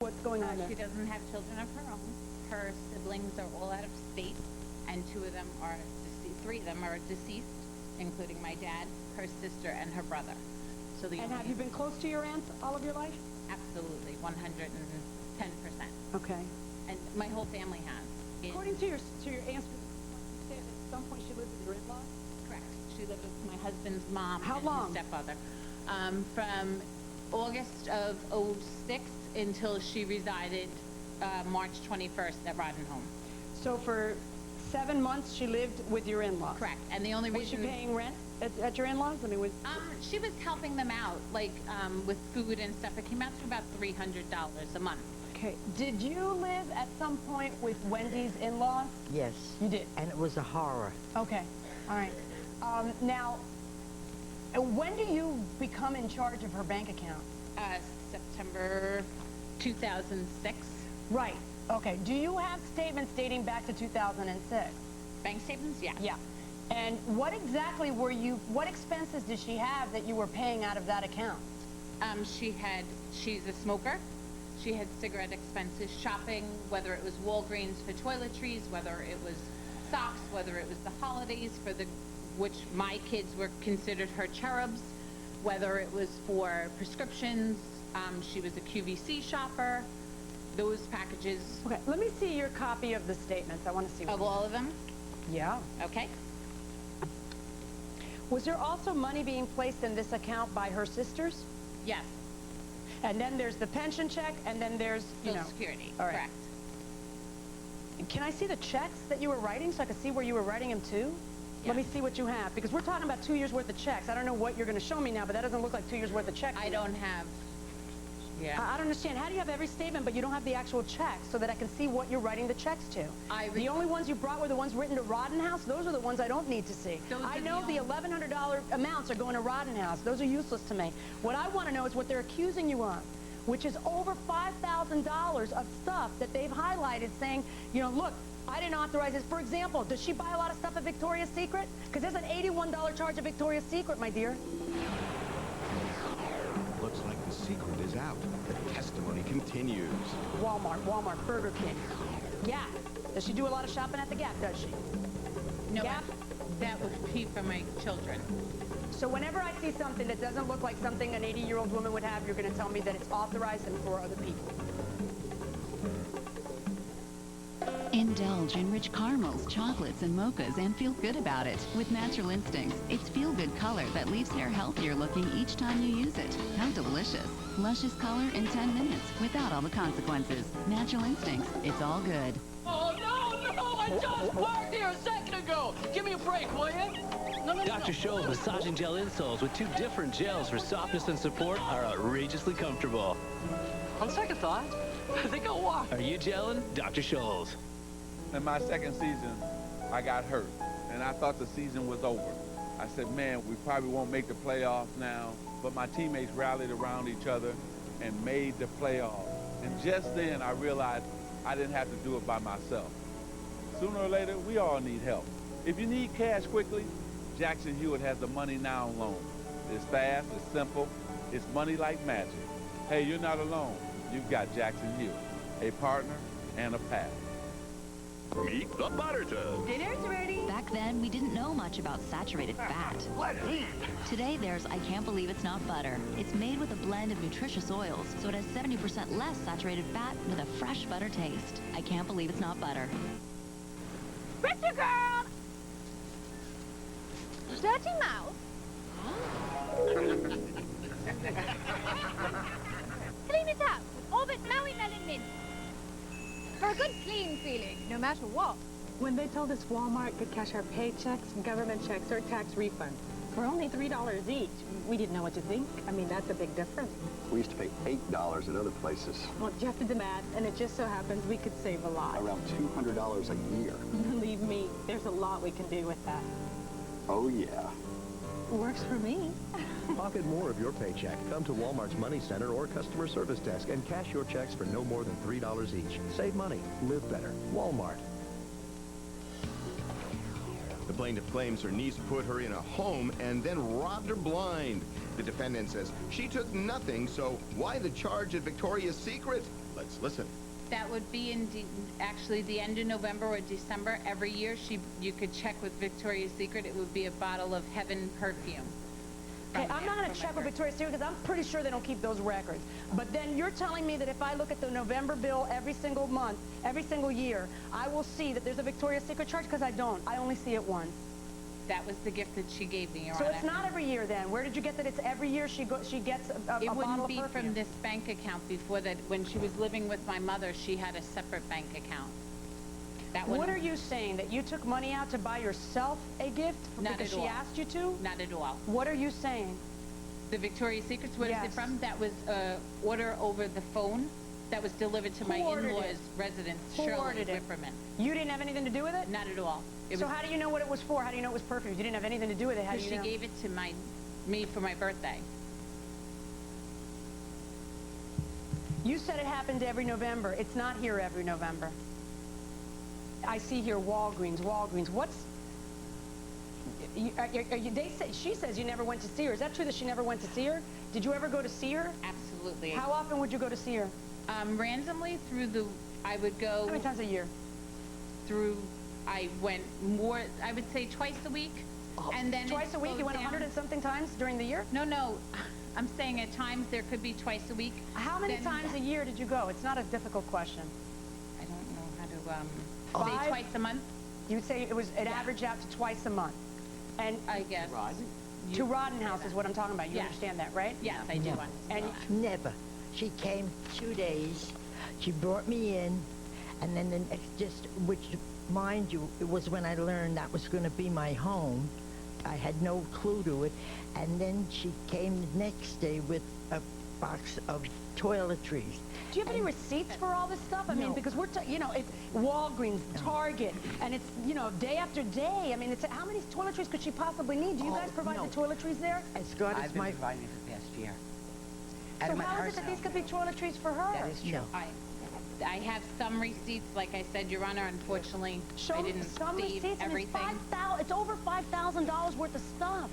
What's going on there? She doesn't have children of her own. Her siblings are all out of state, and three of them are deceased, including my dad, her sister, and her brother. So And have you been close to your aunt all of your life? Absolutely, 110%. Okay. And my whole family has. According to your answer, you said at some point she lived with your in-laws? Correct. She lived with my husband's mom How and long? his stepfather. From August of '06 until she resided March 21st at Roddenholm. So for 7 months she lived with your in-laws? Correct. And the only Was she reason... paying rent at your in-laws? I mean, she was helping them out, like with food and stuff. It came out to about $300 a month. okay. Did you live at some point with Wendy's in-laws? Yes. You did? And it was a horror. Okay. All right. Now, when do you become in charge of her bank account? September 2006. Right. Okay. Do you have statements dating back to 2006? Bank statements? Yeah. Yeah. And what exactly what expenses did she have that you were paying out of that account? She's a smoker. She had cigarette expenses, shopping, whether it was Walgreens for toiletries, whether it was socks, whether it was the holidays which my kids were considered her cherubs, whether it was for prescriptions. She was a QVC shopper. Those packages. Okay, let me see your copy of the statements. I want to see. Of all of them? Yeah. Okay. Was there also money being placed in this account by her sisters? Yes. And then there's the pension check, and then there's, Social Security. All right. Correct. Can I see the checks that you were writing so I can see where you were writing them to? Yeah. Let me see what you have, because we're talking about 2 years worth of checks. I don't know what you're going to show me now, but that doesn't look like 2 years worth of checks. I don't have... Yeah. I don't understand. How do you have every statement, but you don't have the actual checks so that I can see what you're writing the checks to? The only ones you brought were the ones written to Roddenhouse. Those are the ones I don't need to see. I know the $1,100 amounts are going to Roddenhouse. Those are useless to me. What I want to know is what they're accusing you of, which is over $5,000 of stuff that they've highlighted saying, you know, look, I didn't authorize this. For example, does she buy a lot of stuff at Victoria's Secret? Because there's an $81 charge at Victoria's Secret, my dear. Looks like the secret is out. The testimony continues. Walmart, Burger King. Gap. Does she do a lot of shopping at the Gap, does she? No, Gap? that would be for my children. So whenever I see something that doesn't look like something an 80-year-old woman would have, you're going to tell me that it's authorized and for other people. Indulge in rich caramels, chocolates, and mochas and feel good about it. With Natural Instincts, it's feel-good color that leaves hair healthier looking each time you use it. How delicious. Luscious color in 10 minutes without all the consequences. Natural Instincts, it's all good. Oh, no, I just parked here a second ago. Give me a break, will you? No. Dr. Scholl's massaging gel insoles with 2 different gels for softness and support are outrageously comfortable. On second thought, I think I'll walk. Are you gelling? Dr. Scholl's. In my second season, I got hurt, and I thought the season was over. I said, man, we probably won't make the playoffs now, but my teammates rallied around each other and made the playoffs. And just then, I realized I didn't have to do it by myself. Sooner or later, we all need help. If you need cash quickly, Jackson Hewitt has the Money Now loan. It's fast, it's simple, it's money like magic. Hey, you're not alone. You've got Jackson Hewitt, a partner and a path. Meet the butter tub. Dinner's ready. Back then, we didn't know much about saturated fat. Let it eat. Today, there's I Can't Believe It's Not Butter. It's made with a blend of nutritious oils, so it has 70% less saturated fat with a fresh butter taste. I Can't Believe It's Not Butter. Richard girl! Dirty mouth. Clean it out with Orbit Maui Melon Mint. For a good clean feeling, no matter what. When they told us Walmart could cash our paychecks, government checks, or tax refunds for only $3 each, we didn't know what to think. I mean, that's a big difference. We used to pay $8 at other places. Well, Jeff did the math, and it just so happens we could save a lot. Around $200 a year. Believe me, there's a lot we can do with that. Oh, yeah. Works for me. Pocket more of your paycheck. Come to Walmart's Money Center or customer service desk and cash your checks for no more than $3 each. Save money. Live better. Walmart. The plaintiff claims her niece put her in a home and then robbed her blind. The defendant says she took nothing, so why the charge at Victoria's Secret? Let's listen. That would be in actually the end of November or December. Every year you could check with Victoria's Secret. It would be a bottle of Heaven perfume. Okay, I'm not going to check with Victoria's Secret because I'm pretty sure they don't keep those records. But then you're telling me that if I look at the November bill every single month, every single year, I will see that there's a Victoria's Secret charge? Because I don't. I only see it once. That was the gift that she gave me, Your So Honor. it's not every year then? Where did you get that it's every year she gets a It bottle wouldn't of be perfume? from this bank account. Before that, when she was living with my mother, she had a separate bank account. That What are you saying? That you took money out to buy yourself a gift Not because at she all. asked you to? Not at all. What are you saying? The Victoria's Secrets, where is Yes. it from? That was an order over the phone that was delivered to my Who ordered in-laws' it? residence, Who Shirley ordered it? Whipperman. You didn't have anything to do with it? Not at all. It So was how do you know what it was for? How do you know it was perfume? You didn't have anything to do with it. How do because you she know? gave it to me for my birthday. You said it happened every November. It's not here every November. I see here Walgreens, Walgreens. What's... she says you never went to see her. Is that true that she never went to see her? Did you ever go to see her? Absolutely. How often would you go to see her? Randomly I would go... How many times a year? I went more, I would say twice a week. And then Twice a week? You went 100 and something times during the year? No. I'm saying at times there could be twice a week. How many times a year did you go? It's not a difficult question. I don't know how to, say 5? twice a month? You would say it averaged out to twice a month. And I guess. to Roddenhouse is what I'm talking about. You understand that, right? Yes, I do. And Never. She came 2 days. She brought me in, and then which, mind you, it was when I learned that was going to be my home. I had no clue to it. And then she came the next day with a box of toiletries. Do you have any receipts for all this stuff? I mean, because we're, it's Walgreens, Target, and it's, day after day. I mean, how many toiletries could she possibly need? Do you guys provide the toiletries there? As God I've is been my... providing it for the past year. So how is it that these could be toiletries for her? That is true. I have some receipts, like I said, Your Honor. Unfortunately, I didn't some save receipts. everything. It's over $5,000 worth of stuff.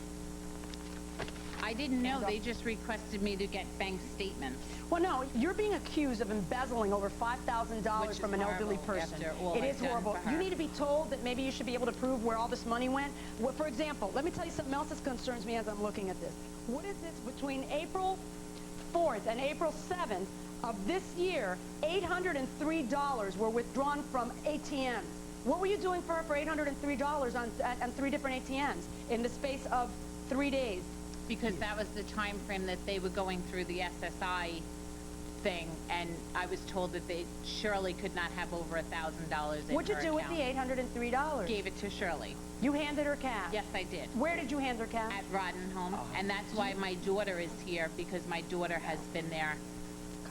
I didn't know. They just requested me to get bank statements. Well, no, you're being accused of embezzling over $5,000 from an elderly person. It is horrible. You need to be told that maybe you should be able to prove where all this money went. Well, for example, let me tell you something else that concerns me as I'm looking at this. What is this between April 4th and April 7th of this year? $803 were withdrawn from ATMs. What were you doing for her for $803 on 3 different ATMs in the space of 3 days? Because that was the time frame that they were going through the SSI thing, and I was told that they Shirley could not have over $1,000 in her account. What'd you do with the $803? Gave it to Shirley. You handed her cash? Yes, I did. Where did you hand her cash? At Roddenhome, and that's why my daughter is here, because my daughter has been there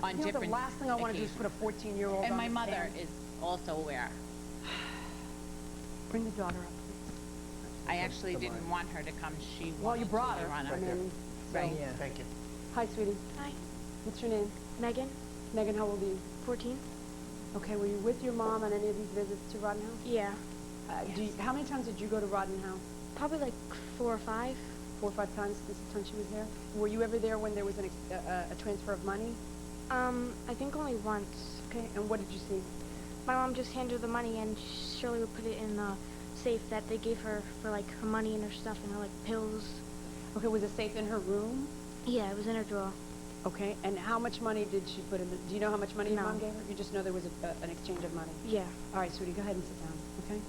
on different The last thing I want to do is put a 14-year-old and on my the mother stand. is also aware. Bring the daughter up. I actually didn't want her to come. She Well, you brought her. Your Honor. I mean, Right. so- Thank you. Hi, sweetie. Hi. What's your name? Megan, Megan, how old are you? 14. Okay, were you with your mom on any of these visits to Roddenhouse? Yeah. How many times did you go to Roddenhouse? Probably like 4 or 5. 4 or 5 times since the time she was there? Were you ever there when there was a transfer of money? I think only once. Okay, and what did you see? My mom just handed her the money, and Shirley would put it in the safe that they gave her for like her money and her stuff and her like pills. Okay, was it safe in her room? Yeah, it was in her drawer. Okay, and how much money did she put in the, do you know how much money your No. mom gave her? You just know there was an exchange of money? Yeah. All right, sweetie, go ahead and sit down, okay?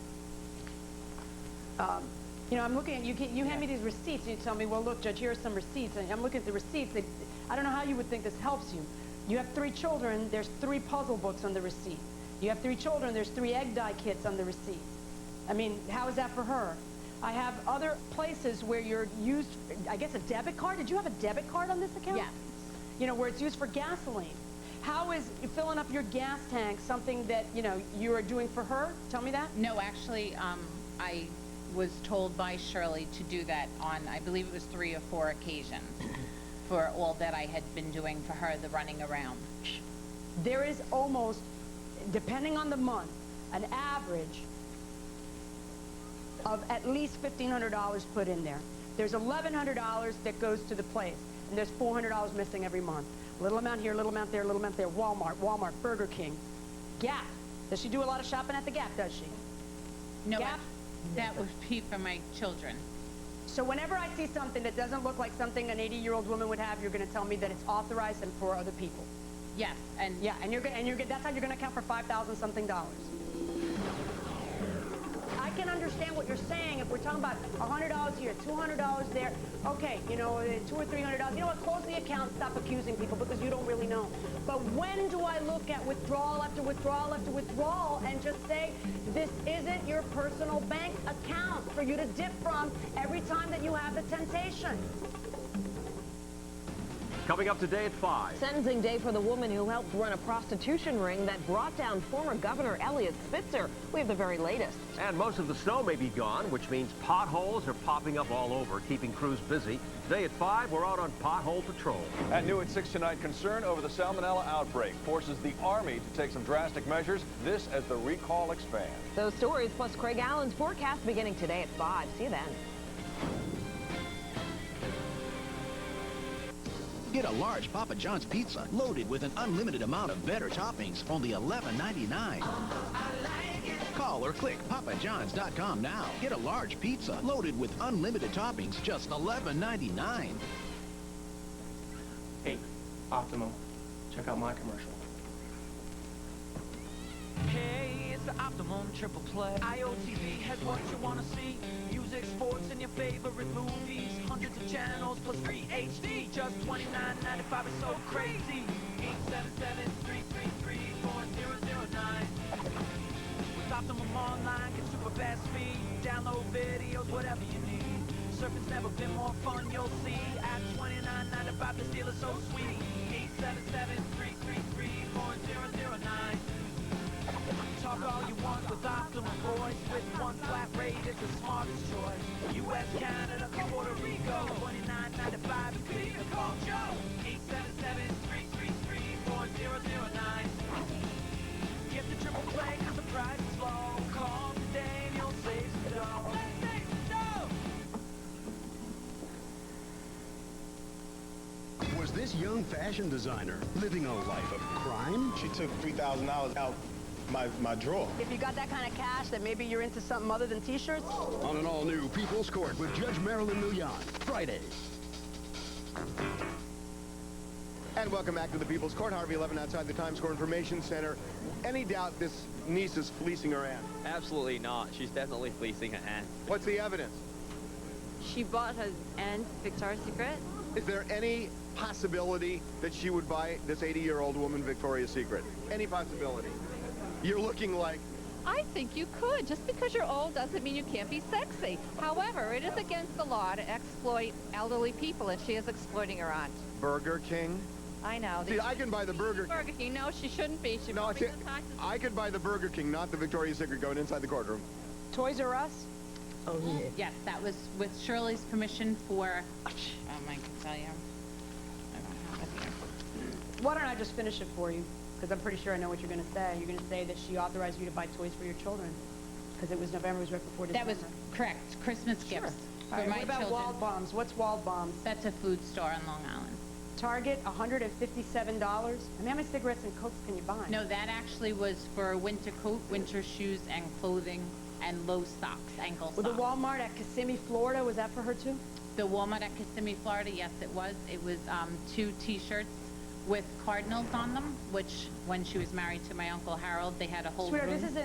I'm looking at, you hand me these receipts, and you tell me, well, look, Judge, here are some receipts, and I'm looking at the receipts. I don't know how you would think this helps you. You have 3 children, there's 3 puzzle books on the receipt. You have 3 children, there's 3 egg dye kits on the receipt. I mean, how is that for her? I have other places where you're used, I guess, a debit card. Did you have a debit card on this account? Yes. Where it's used for gasoline. How is filling up your gas tank something that, you are doing for her? Tell me that. No, actually, I was told by Shirley to do that on, I believe it was 3 or 4 occasions for all that I had been doing for her, the running around. There is almost, depending on the month, an average of at least $1,500 put in there. There's $1,100 that goes to the place, and there's $400 missing every month. Little amount here, little amount there, little amount there. Walmart, Burger King, Gap. Does she do a lot of shopping at the Gap, does she? No, Gap? that would be for my children. So whenever I see something that doesn't look like something an 80-year-old woman would have, you're going to tell me that it's authorized and for other people. Yes, and yeah, and that's how you're going to account for $5,000 something. I can understand what you're saying if we're talking about $100 here, $200 there. Okay, you know, $200 or $300. You know what? Close the account. Stop accusing people because you don't really know. But when do I look at withdrawal after withdrawal after withdrawal and just say this isn't your personal bank account for you to dip from every time that you have the temptation? Coming up today at 5. Sentencing day for the woman who helped run a prostitution ring that brought down former Governor Eliot Spitzer. We have the very latest. And most of the snow may be gone, which means potholes are popping up all over, keeping crews busy. Today at 5, we're out on pothole patrol. At new at 6 tonight, concern over the salmonella outbreak forces the Army to take some drastic measures. This as the recall expands. Those stories plus Craig Allen's forecast beginning today at 5. See you then. Get a large Papa John's pizza loaded with an unlimited amount of better toppings, only $11.99. Call or click papajohns.com now. Get a large pizza loaded with unlimited toppings, just $11.99. Hey, Optimum, check out my commercial. Hey, it's the Optimum Triple Play. IOTV has what you want to see. Music, sports, and your favorite movies. Hundreds of channels plus free HD. Just $29.95 is so crazy. 877-333-4009. With Optimum Online, get super fast speed. Download videos, whatever you need. Surfing's never been more fun, you'll see. At $29.95, this deal is so sweet. 877-333-4009. Talk all you want with Optimum voice. With one flat rate, it's the smartest choice. U.S., Canada, Puerto Rico. $29.95, you could even call Joe. 877-333-4009. Get the triple play cause the price is low. Call today and you'll save some dough. Save some dough! Was this young fashion designer living a life of crime? She took $3,000 out my drawer. If you got that kind of cash, then maybe you're into something other than T-shirts? On an all-new People's Court with Judge Marilyn Milian, Friday. And welcome back to the People's Court. Harvey 11 outside the Times Square Information Center. Any doubt this niece is fleecing her aunt? Absolutely not. She's definitely fleecing her aunt. What's the evidence? She bought her aunt Victoria's Secret. Is there any possibility that she would buy this 80-year-old woman Victoria's Secret? Any possibility? You're looking like... I think you could. Just because you're old doesn't mean you can't be sexy. However, it is against the law to exploit elderly people, and she is exploiting her aunt. Burger King? I know. See, I can buy the Burger King. Burger King. No, she shouldn't be. She no, I could buy the Burger King, not the Victoria's Secret, going inside the courtroom. Toys R Us? Oh, yeah. Yes, that was with Shirley's permission for... I can tell you. I don't have it here. Why don't I just finish it for you? Because I'm pretty sure I know what you're going to say. You're going to say that she authorized you to buy toys for your children. Because it was November, it was right before December. That was correct. Christmas gifts for right, my what about children. Wild Bombs? What's Wild Bombs? That's a food store on Long Island. Target, $157. I mean, how many cigarettes and Cokes can you buy? No, that actually was for a winter coat, winter shoes, and clothing, and low socks, ankle socks. Well, the Walmart at Kissimmee, Florida, was that for her too? The Walmart at Kissimmee, Florida, yes, it was. It was 2 T-shirts with cardinals on them, which when she was married to my Uncle Harold, they had a whole Sweetheart, room. this is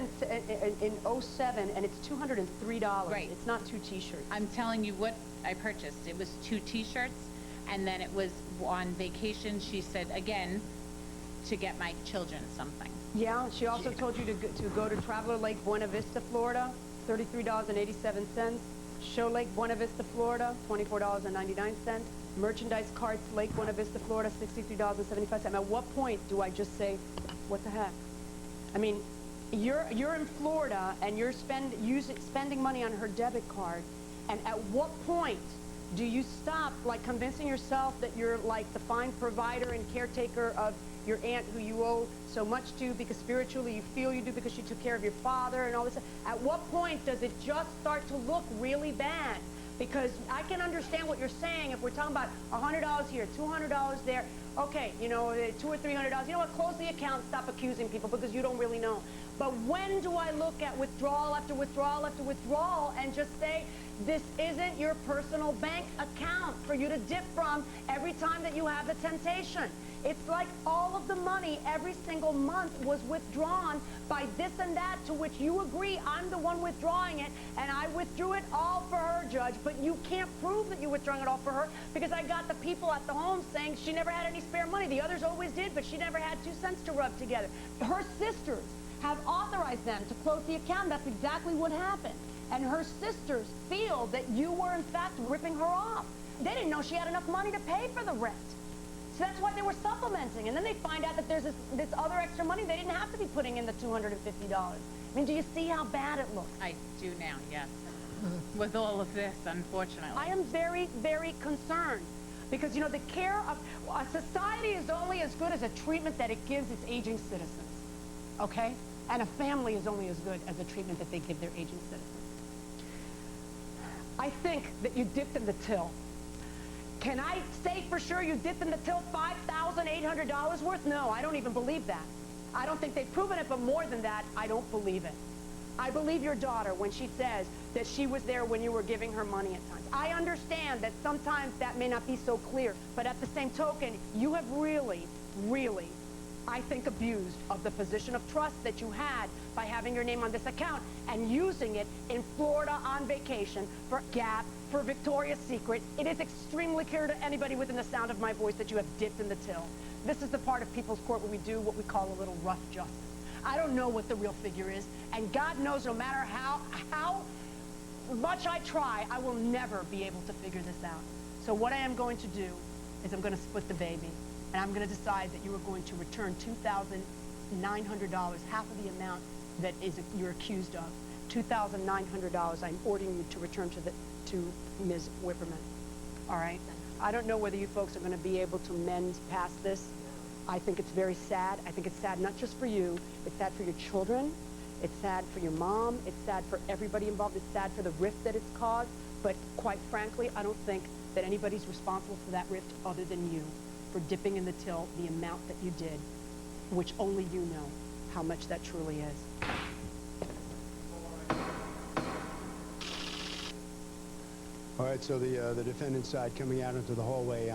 in 07, and it's $203. Right. It's not 2 T-shirts. I'm telling you what I purchased. It was 2 T-shirts, and then it was on vacation, she said, again, to get my children something. Yeah, she also told you to go to Traveler Lake, Buena Vista, Florida, $33.87. Show Lake, Buena Vista, Florida, $24.99. Merchandise Carts, Lake Buena Vista, Florida, $63.75. At what point do I just say, what the heck? I mean, you're in Florida and you're spending money on her debit card, and at what point do you stop like convincing yourself that you're like the fine provider and caretaker of your aunt who you owe so much to because spiritually you feel you do because she took care of your father and all this. At what point does it just start to look really bad? Because I can understand what you're saying if we're talking about $100 here, $200 there. Okay, you know, $200 or $300. You know what? Close the account. Stop accusing people because you don't really know. But when do I look at withdrawal after withdrawal after withdrawal and just say, this isn't your personal bank account for you to dip from every time that you have the temptation? It's like all of the money every single month was withdrawn by this and that, to which you agree I'm the one withdrawing it, and I withdrew it all for her, Judge. But you can't prove that you withdrawing it all for her because I got the people at the home saying she never had any spare money. The others always did, but she never had 2 cents to rub together. Her sisters have authorized them to close the account. That's exactly what happened. And her sisters feel that you were, in fact, ripping her off. They didn't know she had enough money to pay for the rent. So that's why they were supplementing. And then they find out that there's this other extra money they didn't have to be putting in the $250. I mean, do you see how bad it looks? I do now, yes. With all of this, unfortunately. I am very, very concerned. Because, you know, the care of a society is only as good as a treatment that it gives its aging citizens. Okay? And a family is only as good as the treatment that they give their aging citizens. I think that you dipped in the till. Can I say for sure you dipped in the till $5,800 worth? No, I don't even believe that. I don't think they've proven it, but more than that, I don't believe it. I believe your daughter when she says that she was there when you were giving her money at times. I understand that sometimes that may not be so clear, but at the same token, you have really, really, I think, abused of the position of trust that you had by having your name on this account and using it in Florida on vacation for Gap, for Victoria's Secret. It is extremely clear to anybody within the sound of my voice that you have dipped in the till. This is the part of People's Court where we do what we call a little rough justice. I don't know what the real figure is, and God knows no matter how much I try, I will never be able to figure this out. So what I am going to do is I'm going to split the baby, and I'm going to decide that you are going to return $2,900, half of the amount that you're accused of. $2,900 I'm ordering you to return to Ms. Whipperman. All right? I don't know whether you folks are going to be able to mend past this. I think it's very sad. I think it's sad not just for you. It's sad for your children. It's sad for your mom. It's sad for everybody involved. It's sad for the rift that it's caused. But quite frankly, I don't think that anybody's responsible for that rift other than you, for dipping in the till the amount that you did, which only you know how much that truly is. All right, so the defendant's side coming out into the hallway,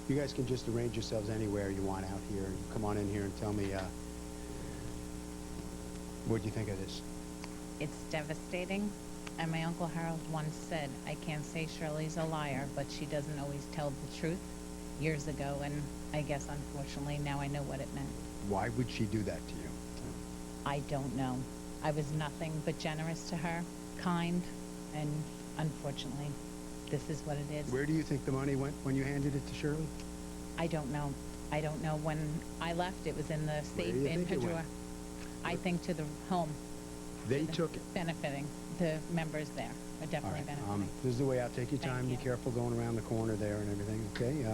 you guys can just arrange yourselves anywhere you want out here. Come on in here and tell me what you think of this. It's devastating, and my Uncle Harold once said, I can't say Shirley's a liar, but she doesn't always tell the truth, years ago, and I guess, unfortunately, now I know what it meant. Why would she do that to you? I don't know. I was nothing but generous to her, kind, and unfortunately, this is what it is. Where do you think the money went when you handed it to Shirley? I don't know. I don't know. When I left, it was in the safe in her drawer. I think to the home. They took it. Benefiting. The members there are definitely benefiting. This is the way out. Take your time. Be careful going around the corner there and everything. Okay?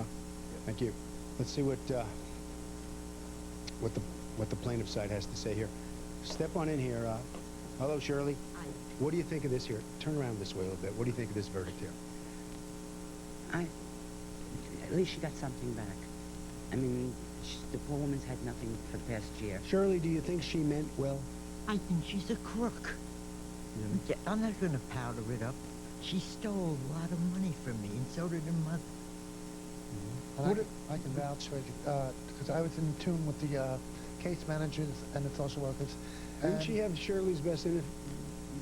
Thank you. Let's see what the plaintiff's side has to say here. Step on in here. Hello, Shirley. Hi. What do you think of this here? Turn around this way a little bit. What do you think of this verdict here? At least she got something back. I mean, the poor woman's had nothing for the past year. Shirley, do you think she meant well? I think she's a crook. Yeah, I'm not going to powder it up. She stole a lot of money from me, and so did her mother. And I can vouch for it, because I was in tune with the case managers and the social workers. Didn't she have Shirley's best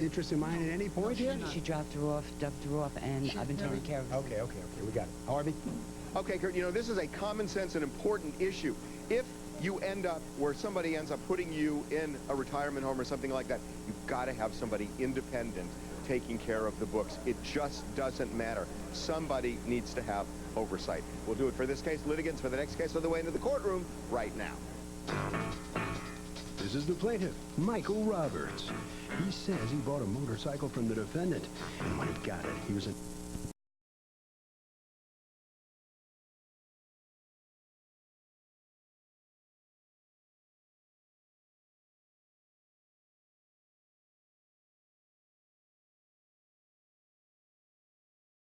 interest in mind at any point here? She dropped her off, dumped her off, and I've been taking care of her. Okay, we got it. Harvey? Okay, Kurt, you know, this is a common sense and important issue. If you end up where somebody ends up putting you in a retirement home or something like that, you've got to have somebody independent taking care of the books. It just doesn't matter. Somebody needs to have oversight. We'll do it for this case. Litigants for the next case on the way into the courtroom right now. This is the plaintiff, Michael Roberts. He says he bought a motorcycle from the defendant, and when he got it, he was in